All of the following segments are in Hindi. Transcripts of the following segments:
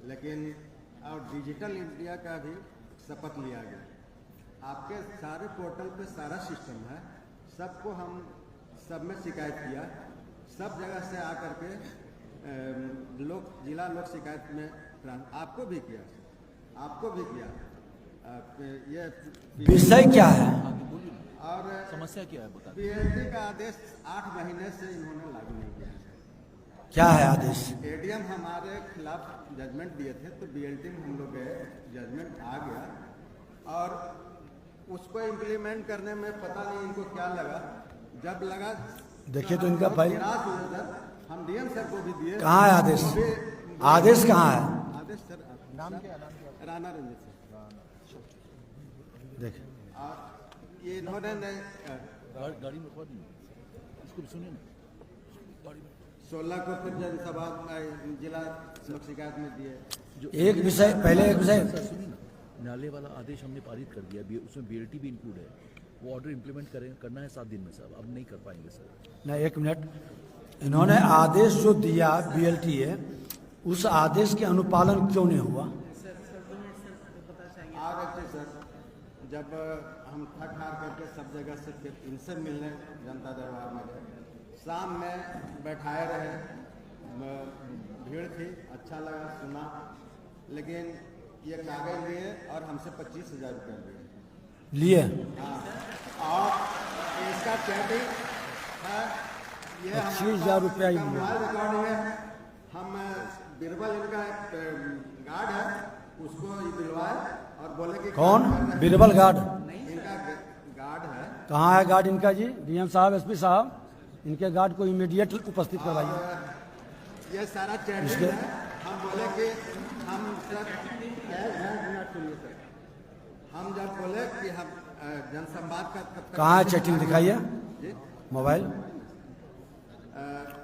लेकिन और डिजिटल इंडिया का भी शपथ लिया गया। आपके सारे पोर्टल पे सारा सिस्टम है, सबको हम सब में शिकायत किया, सब जगह से आकर के जिला लोक शिकायत में आपको भी किया। ये विषय क्या है और समस्या क्या है बता। बीएलटी का आदेश 8 महीने से इन्होंने लागू नहीं किया है। क्या है आदेश? एडीएम हमारे खिलाफ जजमेंट दिए थे, तो बीएलटी में हम लोग गए, जजमेंट आ गया और उसको इम्प्लीमेंट करने में पता नहीं इनको क्या लगा। जब लगा देखिए तो इनका फाइल निराश हुए सर, हम डीएम सर को भी दिए। कहाँ है आदेश? आदेश कहाँ है? आदेश सर नाम क्या राणा रंजित सर। देखिए और ये इन्होंने गाड़ी में खोद इसको भी सुनिए ना। गाड़ी में 16 को फिर जनसभा जिला लोक शिकायत में दिए। एक विषय पहले एक विषय सर सुनिए ना, नाले वाला आदेश हमने पारित कर दिया, उसमें बीएलटी भी इंक्लूड है। वो ऑर्डर इम्प्लीमेंट करना है 7 दिन में सर, अब नहीं कर पाएंगे सर। नहीं, एक मिनट। इन्होंने आदेश जो दिया बीएलटी है, उस आदेश के अनुपालन क्यों नहीं हुआ? सर जब हम थक हार करके सब जगह से फिर इनसे मिलने जनता दरबार में गए, शाम में बैठाए रहे, भीड़ थी, अच्छा लगा, सुना, लेकिन ये कागज लिए और हमसे 25,000 रुपये लिए। हाँ, और इसका चैटिंग है, ये 25,000 रुपया ही मोबाइल रिकॉर्डिंग है। हम बीरबल इनका गार्ड है, उसको दिलवाए और बोले कि कौन? बीरबल गार्ड? इनका गार्ड है। कहाँ है गार्ड इनका जी? डीएम साहब, एसपी साहब, इनके गार्ड को इमीडिएट उपस्थित करवाइए। ये सारा चैटिंग है। हम बोले कि हम सर हम जब बोले कि हम जनसंवाद का कहाँ है चैटिंग? दिखाइए मोबाइल।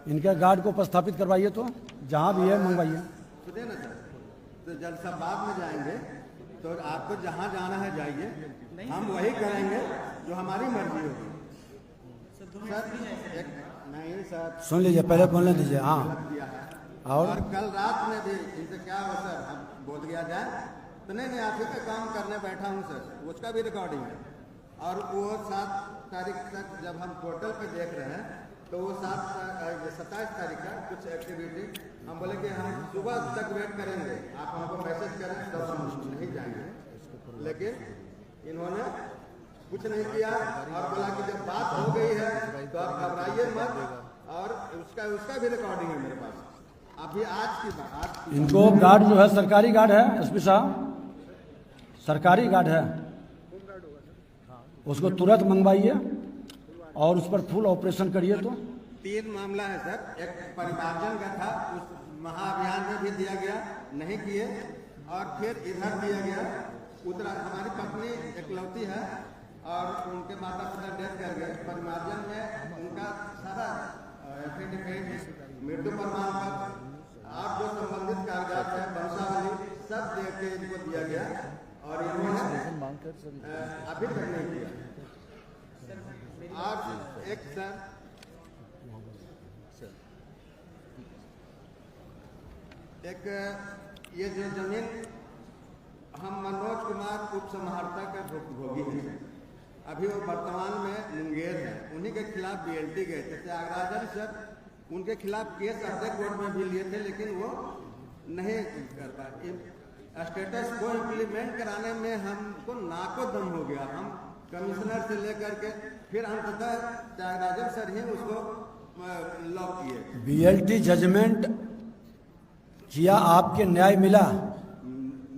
इनके गार्ड को उपस्थापित करवाइए, तो जहाँ भी है मंगवाइए। सुनिए ना सर, तो जनसंवाद में जाएंगे तो आपको जहाँ जाना है जाइए, हम वही करेंगे जो हमारी मर्जी होगी। सर एक नहीं सर, सुन लीजिए, पहले बोलने दीजिए। हाँ, दिया है और कल रात में भी इनसे क्या हो सर, हम बोल दिया जाए तो नहीं आप ही का काम करने बैठा हूँ सर, उसका भी रिकॉर्डिंग है। और वो 7 तारीख तक जब हम पोर्टल पे देख रहे हैं, तो वो 27 तारीख का कुछ एक्टिविटी हम बोले कि हम सुबह तक वेट करेंगे, आप हमको मैसेज करें तब हम नहीं जाएंगे। लेकिन इन्होंने कुछ नहीं किया और बोला कि जब बात हो गई है तो आप घबराइए मत, और उसका भी रिकॉर्डिंग है मेरे पास। अभी आज की बात, इनको गार्ड जो है सरकारी गार्ड है, एसपी साहब, सरकारी गार्ड है, उसको तुरंत मंगवाइए और उस पर फुल ऑपरेशन करिए। तो 3 मामला है सर, एक परिमार्जन का था, उस महाअभियान में भी दिया गया, नहीं किए, और फिर इधर दिया गया। उधर हमारी पत्नी एकलौती है और उनके माता पिता डेथ कर गए। परिमार्जन में उनका सारा एफिडेविट, मृत्यु प्रमाण पत्र, आप जो संबंधित कागजात है, वंशावली, सब दे के इनको दिया गया और इन्होंने अभी तक नहीं किया। आप एक सर एक ये जो जमीन हम मनोज कुमार उप समाहर्ता का भोगी हैं, अभी वो वर्तमान में मुंगेर है, उन्हीं के खिलाफ बीएलटी गए थे। त्यागराजन सर उनके खिलाफ केस अपने कोर्ट में भी लिए थे, लेकिन वो नहीं कर पाए। स्टेटस को इम्प्लीमेंट कराने में हमको नाको दम हो गया। हम कमिश्नर से लेकर के फिर अंततः त्यागराजन सर ही उसको लॉक किए। बीएलटी जजमेंट किया, आपके न्याय मिला?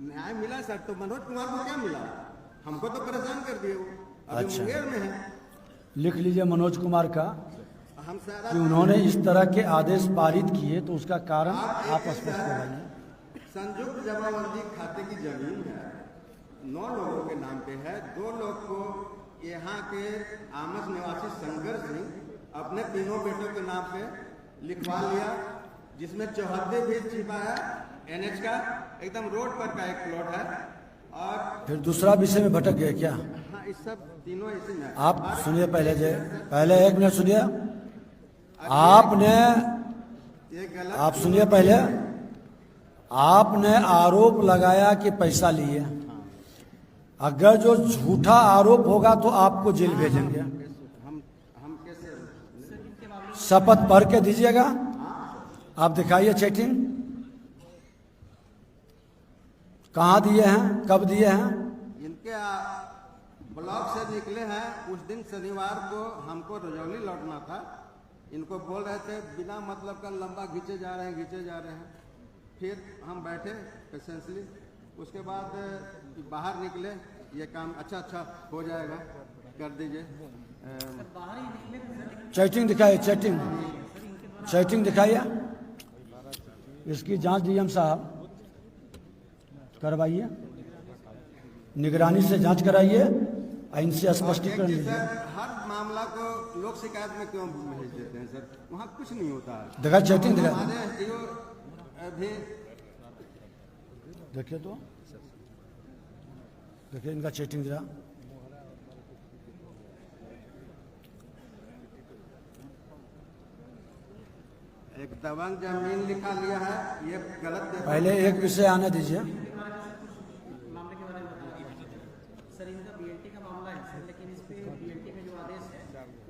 न्याय मिला सर, तो मनोज कुमार को क्या मिला? हमको तो परेशान कर दिए वो, अभी मुंगेर में है। लिख लीजिए मनोज कुमार का हम सारा कि उन्होंने इस तरह के आदेश पारित किए, तो उसका कारण आप स्पष्ट करवाइए। संयुक्त जमाबंदी खाते की जमीन है, 9 लोगों के नाम पे है। 2 लोग को यहाँ के आमस निवासी शंकर सिंह अपने 3 बेटों के नाम पे लिखवा लिया, जिसमें 74 भी छिपा है। एनएच का एकदम रोड पर का एक प्लॉट है। और फिर दूसरा विषय में भटक गए क्या? हाँ, इस सब तीनों इसी में। आप सुनिए, पहले एक मिनट सुनिए। आपने ये गलत, आप सुनिए पहले, आपने आरोप लगाया कि पैसा लिए। अगर जो झूठा आरोप होगा तो आपको जेल भेजेंगे। हम कैसे शपथ पढ़ के दीजिएगा। आप दिखाइए चैटिंग, कहाँ दिए हैं, कब दिए हैं। इनके ब्लॉक से निकले हैं उस दिन शनिवार को। हमको रजौली लौटना था। इनको बोल रहे थे बिना मतलब का लंबा खींचे जा रहे हैं। फिर हम बैठे पेशेंसली। उसके बाद बाहर निकले, ये काम अच्छा हो जाएगा, कर दीजिए। चैटिंग दिखाइए, चैटिंग दिखाइए। इसकी जांच डीएम साहब करवाइए, निगरानी से जांच कराइए, इनसे स्पष्टीकरण लीजिए। हर मामला को लोक शिकायत में क्यों भेज देते हैं सर? वहाँ कुछ नहीं होता है। देखा चैटिंग दिखा, हमारे एसडीओ भी देखिए तो देखिए इनका चैटिंग दिखा। एक दबंग जमीन लिखा लिया है, ये गलत है। पहले एक विषय आने दीजिए। मामले के बारे में बताइए सर। इनका बीएलटी का मामला है सर, लेकिन इस पे बीएलटी में जो आदेश है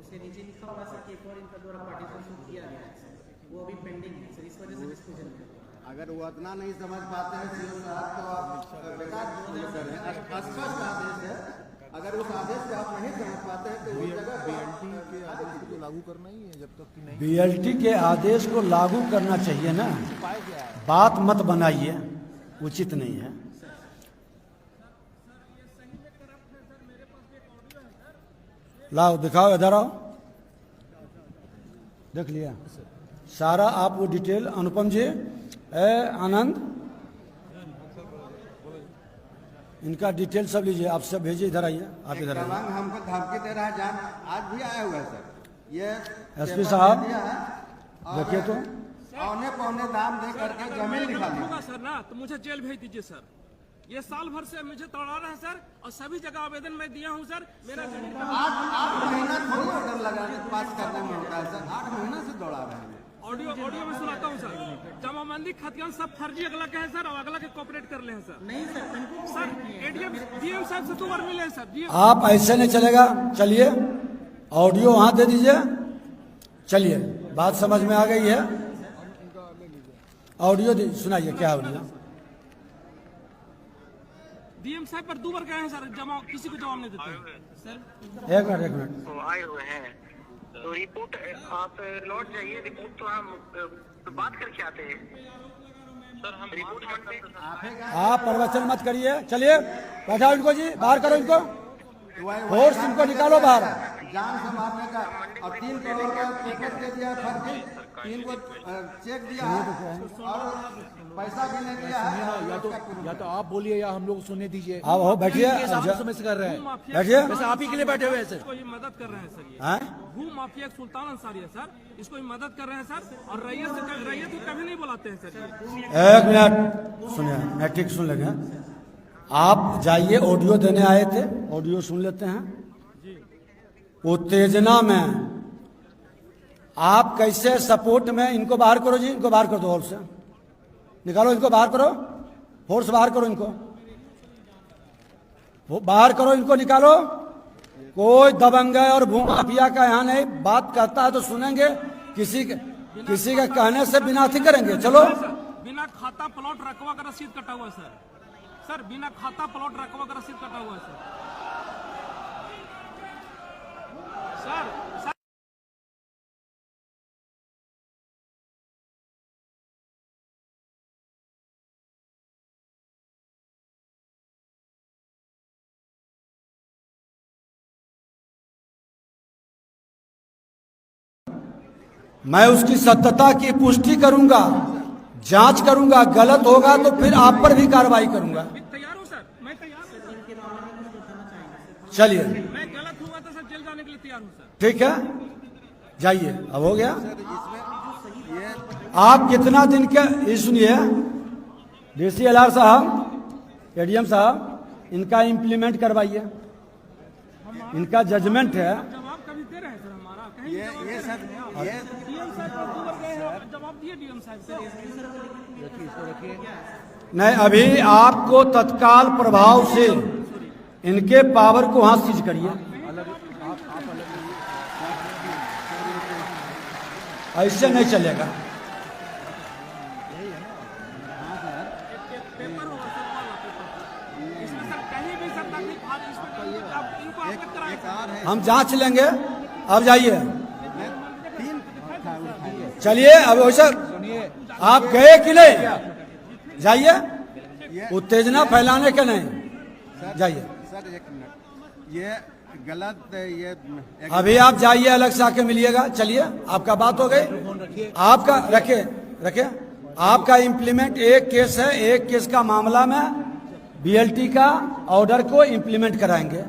उसके नीचे लिखा हुआ सर कि एक और इनका द्वारा पार्टीशन किया गया है सर, वो अभी पेंडिंग है सर। इस वजह से डिस्कशन है। अगर वो उतना नहीं समझ पाते हैं सीओ साहब तो आप बेकार करें। स्पष्ट आदेश है, अगर उस आदेश को आप नहीं समझ पाते हैं तो उस जगह बीएलटी के आदेश को लागू करना ही है। जब तक कि नहीं बीएलटी के आदेश को लागू करना चाहिए ना, पाया गया है। बात मत बनाइए, उचित नहीं है। लाओ दिखाओ, इधर आओ, देख लिया सारा आप वो डिटेल। अनुपम जी, आनंद, इनका डिटेल सब लीजिए, आप सब भेजिए, इधर आइए, आप इधर आइए। दबंग हमको धमकी दे रहा है जान, आज भी आया हुआ है सर। ये एसपी साहब, दिया है और देखिए तो औने पौने दाम दे करके जमीन लिखा दी। होगा सर ना, तो मुझे जेल भेज दीजिए सर। ये साल भर से मुझे तोड़ा रहा है सर, और सभी जगह आवेदन मैं दिया हूँ सर। मेरा जमीन का 8 महीना थोड़ी ऑर्डर लगाने पास करने में होता है सर। 8 महीना से दौड़ा रहे हैं। ऑडियो में सुनाता हूँ सर। जमाबंदी खतियान सब फर्जी अगला के हैं सर, और अगला के कोऑपरेट कर ले हैं सर। नहीं सर, सर एडीएम डीएम साहब से 2 बार मिले हैं सर। डीएम आप ऐसे नहीं चलेगा। चलिए ऑडियो वहां दे दीजिए। चलिए, बात समझ में आ गई है। ऑडियो सुनाइए, क्या ऑडियो। डीएम साहब पर 2 बार गए हैं सर, किसी को जवाब नहीं देते हैं सर। एक मिनट तो आए हुए हैं, तो रिपोर्ट आप लौट जाइए। रिपोर्ट तो हम बात करके आते हैं सर। हम रिपोर्ट मंडे आप प्रवचन मत करिए। चलिए बैठाओ इनको जी, बाहर करो इनको, फोर्स इनको निकालो बाहर। जान से मारने का, और 3 करोड़ का पेपर दे दिया फर्जी, 3 को चेक दिया है और पैसा भी नहीं दिया है। या तो आप बोलिए या हम लोग सुनने दीजिए। आप हो बैठिए, समझ से कर रहे हैं, बैठिए। वैसे आप ही के लिए बैठे हुए हैं सर। इसको ये मदद कर रहे हैं सर। ये हैं? भू माफिया सुल्तान अंसारी है सर, इसको ये मदद कर रहे हैं सर। और रैयत को कभी नहीं बुलाते हैं सर। एक मिनट सुनिए, मैं ठीक सुन लेंगे। आप जाइए, ऑडियो देने आए थे, ऑडियो सुन लेते हैं। उत्तेजना में आप कैसे सपोर्ट में, इनको बाहर करो जी, इनको बाहर कर दो, हॉल से निकालो, इनको बाहर करो, फोर्स बाहर करो, इनको वो बाहर करो, इनको निकालो। कोई दबंग और भूमाफिया का यहाँ नहीं। बात करता है तो सुनेंगे, किसी के कहने से बिना अथी करेंगे। चलो, बिना खाता प्लॉट रकबा का रसीद कटा हुआ है सर। सर बिना खाता प्लॉट रकबा का रसीद कटा हुआ है सर। मैं उसकी सत्यता की पुष्टि करूंगा, जांच करूंगा, गलत होगा तो फिर आप पर भी कार्रवाई करूंगा। तैयार हूँ सर, मैं तैयार हूँ। चलिए, मैं गलत हुआ तो सर जेल जाने के लिए तैयार हूँ सर। ठीक है, जाइए। अब हो गया। आप कितना दिन के, ये सुनिए DCLR साहब, ADM साहब, इनका इम्प्लीमेंट करवाइए। इनका जजमेंट है। जवाब कभी दे रहे हैं सर हमारा? कहीं ये सर, ये डीएम साहब 2 बार गए हैं, जवाब दिए डीएम साहब से। रखिए, इसको रखिए। नहीं, अभी आपको तत्काल प्रभाव से इनके पावर को वहां सीज करिए। ऐसे नहीं चलेगा। पेपर होगा सर, वाला पेपर। इसमें सर कहीं भी सर तकलीफ आप इसमें आप इनको अवगत कराएं। हम जांच लेंगे। अब जाइए, चलिए। अब वैसे आप गए कि नहीं? जाइए, उत्तेजना फैलाने के नहीं, जाइए। सर एक मिनट, ये गलत ये अभी आप जाइए, अलग से आके मिलिएगा। चलिए, आपका बात हो गई। आपका रखे आपका इम्प्लीमेंट एक केस है, एक केस का मामला में बीएलटी का ऑर्डर को इम्प्लीमेंट कराएंगे।